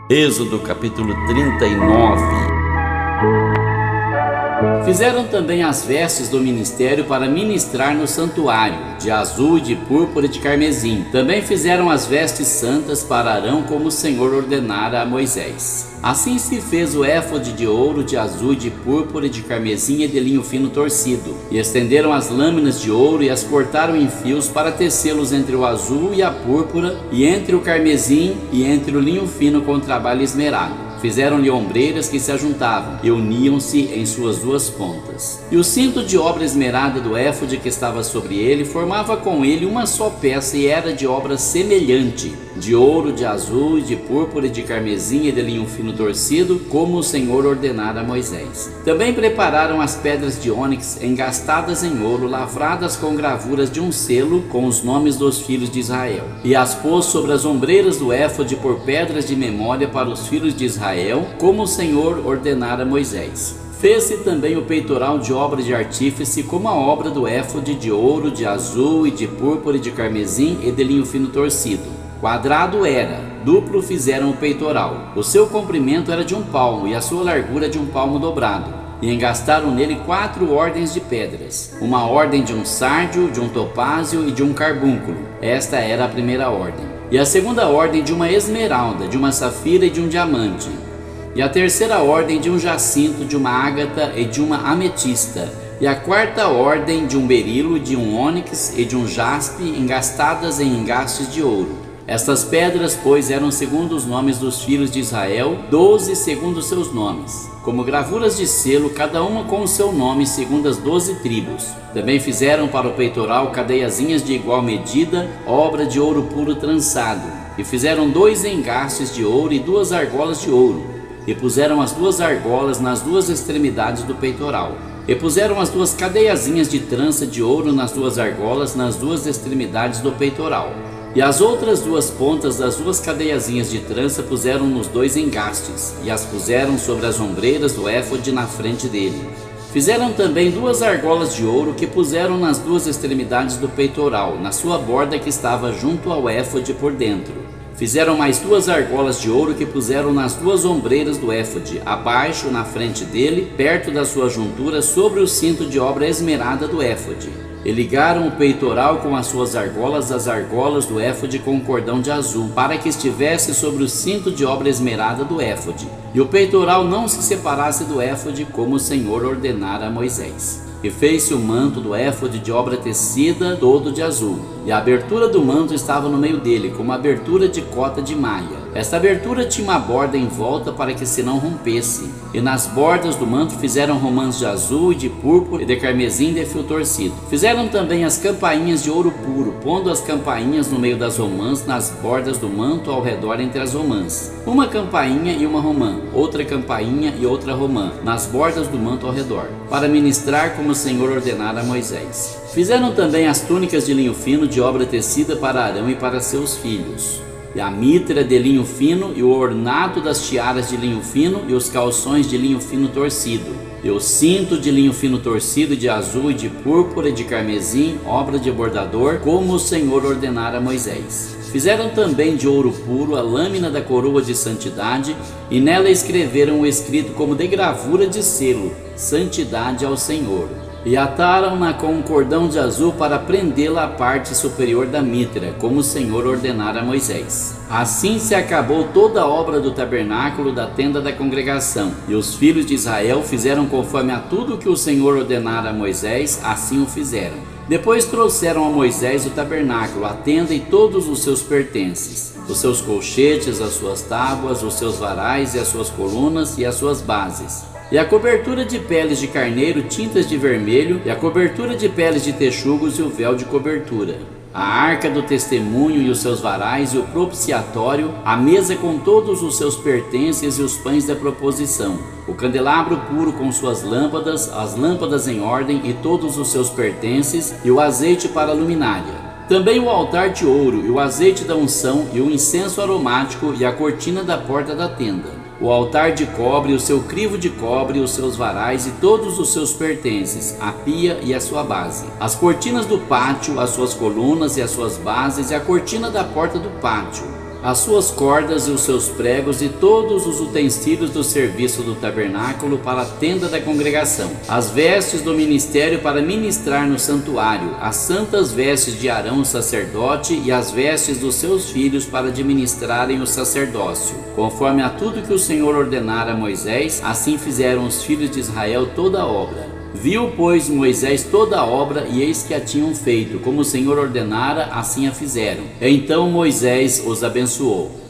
Êxodo capítulo 39. Fizeram também as vestes do ministério para ministrar no santuário, de azul, de púrpura e de carmesim. Também fizeram as vestes santas para Arão, como o Senhor ordenara a Moisés. Assim se fez o éfode de ouro, de azul, de púrpura e de carmesim e de linho fino torcido. E estenderam as lâminas de ouro e as cortaram em fios para tecê-los entre o azul e a púrpura, e entre o carmesim e entre o linho fino com trabalho esmerado. Fizeram-lhe ombreiras que se ajuntavam e uniam-se em suas duas pontas. E o cinto de obra esmerada do éfode que estava sobre ele formava com ele uma só peça e era de obra semelhante, de ouro, de azul, de púrpura e de carmesim e de linho fino torcido, como o Senhor ordenara a Moisés. Também prepararam as pedras de ônix engastadas em ouro, lavradas com gravuras de um selo com os nomes dos filhos de Israel. E as pôs sobre as ombreiras do éfode por pedras de memória para os filhos de Israel, como o Senhor ordenara a Moisés. Fez-se também o peitoral de obra de artífice, como a obra do éfode, de ouro, de azul e de púrpura e de carmesim e de linho fino torcido. Quadrado era, duplo fizeram o peitoral. O seu comprimento era de 1 palmo e a sua largura de 1 palmo dobrado. E engastaram nele 4 ordens de pedras, uma ordem de um sárdio, de um topázio e de um carbúnculo. Esta era a primeira ordem. E a segunda ordem de uma esmeralda, de uma safira e de um diamante. E a terceira ordem de um jacinto, de uma ágata e de uma ametista. E a quarta ordem de um berilo, de um ônix e de um jaspe, engastadas em engastes de ouro. Estas pedras, pois, eram segundo os nomes dos filhos de Israel, 12 segundo seus nomes, como gravuras de selo, cada uma com o seu nome, segundo as 12 tribos. Também fizeram para o peitoral cadeiazinhas de igual medida, obra de ouro puro trançado. E fizeram 2 engastes de ouro e 2 argolas de ouro. E puseram as 2 argolas nas 2 extremidades do peitoral. E puseram as 2 cadeiazinhas de trança de ouro nas 2 argolas, nas 2 extremidades do peitoral. E as outras 2 pontas das 2 cadeiazinhas de trança puseram nos 2 engastes, e as puseram sobre as ombreiras do éfode na frente dele. Fizeram também 2 argolas de ouro que puseram nas 2 extremidades do peitoral, na sua borda que estava junto ao éfode por dentro. Fizeram mais 2 argolas de ouro que puseram nas 2 ombreiras do éfode, abaixo na frente dele, perto da sua juntura, sobre o cinto de obra esmerada do éfode. E ligaram o peitoral com as suas argolas, as argolas do éfode com um cordão de azul, para que estivesse sobre o cinto de obra esmerada do éfode. E o peitoral não se separasse do éfode, como o Senhor ordenara a Moisés. E fez-se o manto do éfode de obra tecida, todo de azul. E a abertura do manto estava no meio dele, como a abertura de cota de malha. Esta abertura tinha uma borda em volta para que se não rompesse. E nas bordas do manto fizeram romãs de azul e de púrpura e de carmesim de fio torcido. Fizeram também as campainhas de ouro puro, pondo as campainhas no meio das romãs, nas bordas do manto ao redor entre as romãs. Uma campainha e uma romã, outra campainha e outra romã, nas bordas do manto ao redor, para ministrar como o Senhor ordenara a Moisés. Fizeram também as túnicas de linho fino de obra tecida para Arão e para seus filhos, e a mitra de linho fino, e o ornato das tiaras de linho fino, e os calções de linho fino torcido, e o cinto de linho fino torcido de azul e de púrpura e de carmesim, obra de bordador, como o Senhor ordenara a Moisés. Fizeram também de ouro puro a lâmina da coroa de santidade, e nela escreveram o escrito como de gravura de selo: Santidade ao Senhor. E ataram-na com um cordão de azul para prendê-la à parte superior da mitra, como o Senhor ordenara a Moisés. Assim se acabou toda a obra do tabernáculo da tenda da congregação, e os filhos de Israel fizeram conforme a tudo que o Senhor ordenara a Moisés, assim o fizeram. Depois trouxeram a Moisés o tabernáculo, a tenda e todos os seus pertences, os seus colchetes, as suas tábuas, os seus varais e as suas colunas e as suas bases. E a cobertura de peles de carneiro tintas de vermelho, e a cobertura de peles de texugos e o véu de cobertura. A arca do testemunho e os seus varais e o propiciatório, a mesa com todos os seus pertences e os pães da proposição, o candelabro puro com suas lâmpadas, as lâmpadas em ordem e todos os seus pertences, e o azeite para a luminária. Também o altar de ouro e o azeite da unção e o incenso aromático e a cortina da porta da tenda. O altar de cobre, o seu crivo de cobre, os seus varais e todos os seus pertences, a pia e a sua base. As cortinas do pátio, as suas colunas e as suas bases e a cortina da porta do pátio. as suas cordas e os seus pregos e todos os utensílios do serviço do tabernáculo para a tenda da congregação, as vestes do ministério para ministrar no santuário, as santas vestes de Arão, sacerdote, e as vestes dos seus filhos para administrarem o sacerdócio. Conforme a tudo que o Senhor ordenara a Moisés, assim fizeram os filhos de Israel toda a obra. Viu, pois, Moisés toda a obra, e eis que a tinham feito, como o Senhor ordenara, assim a fizeram. Então Moisés os abençoou.